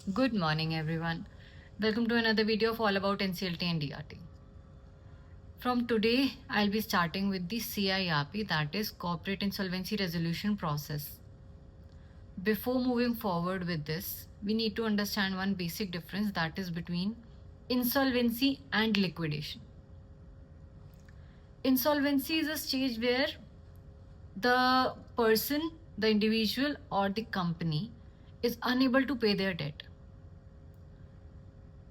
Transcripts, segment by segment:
Good morning, everyone. Welcome to another video of all about NCLT and DRT. From today, I'll be starting with the CIRP, that is Corporate Insolvency Resolution Process. Before moving forward with this, we need to understand one basic difference, that is between insolvency and liquidation. Insolvency is a stage where the person, the individual, or the company is unable to pay their debt.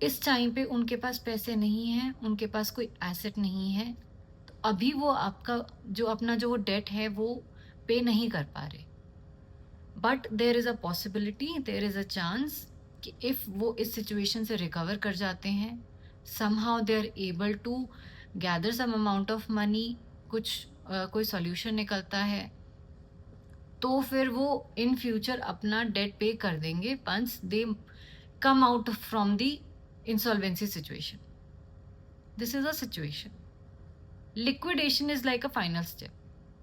इस time पे उनके पास पैसे नहीं हैं, उनके पास कोई asset नहीं है, तो अभी वो आपका अपना जो डेट है वो पे नहीं कर पा रहे. But there is a possibility, there is a chance कि इफ़ वो इस सिचुएशन से रिकवर कर जाते हैं, somehow they are able to gather some amount of money, कोई सॉल्यूशन निकलता है, तो फिर वो इन फ्यूचर अपना डेट पे कर देंगे once they come out from the insolvency situation. This is a situation. Liquidation is like a final step,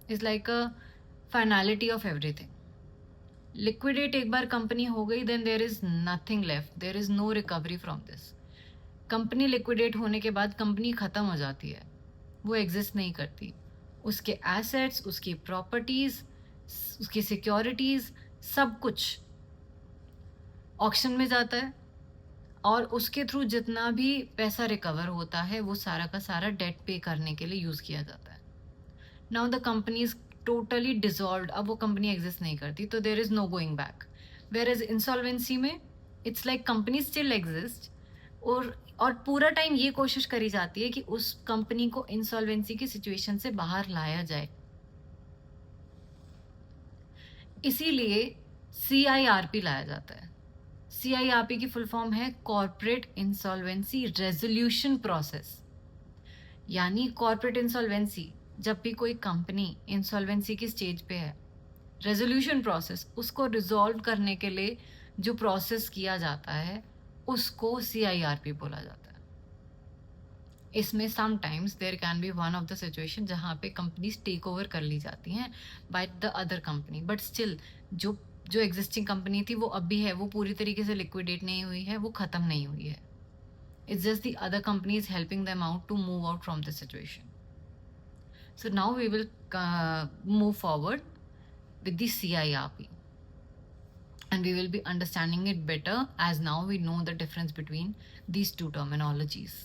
is like a finality of everything. Liquidate एक बार कंपनी हो गई, then there is nothing left, there is no recovery from this. Company liquidate होने के बाद company ख़त्म हो जाती है, वो एग्जिस्ट नहीं करती. उसके एसेट्स, उसकी प्रॉपर्टीज़, उसकी सिक्योरिटीज़, सब कुछ ऑक्शन में जाता है और उसके थ्रू जितना भी पैसा रिकवर होता है वो सारा का सारा डेट पे करने के लिए यूज़ किया जाता है. Now the company is totally dissolve, अब वो कंपनी एग्जिस्ट नहीं करती, तो there is no going back. Whereas insolvency में it's like company still exist और पूरा टाइम ये कोशिश करी जाती है कि उस कंपनी को इंसॉल्वेंसी की सिचुएशन से बाहर लाया जाए. इसीलिए CIRP लाया जाता है. CIRP की फुल फॉर्म है कॉर्पोरेट इंसॉल्वेंसी रेजोल्यूशन प्रोसेस. यानी कॉर्पोरेट इंसॉल्वेंसी, जब भी कोई कंपनी इंसॉल्वेंसी की स्टेज पे है, रेजोल्यूशन प्रोसेस, उसको रिजॉल्व करने के लिए जो प्रोसेस किया जाता है उसको CIRP बोला जाता है. इसमें sometimes there can be one of the situation जहाँ पे कंपनीज टेक ओवर कर ली जाती हैं by the other company, but still जो एग्जिस्टिंग कंपनी थी वो अब भी है, वो पूरी तरीके से लिक्विडेट नहीं हुई है, वो ख़त्म नहीं हुई है. It's just the other companies helping them out to move out from this situation. So now we will move forward with the CIRP and we will be understanding it better, as now we know the difference between these two terminologies.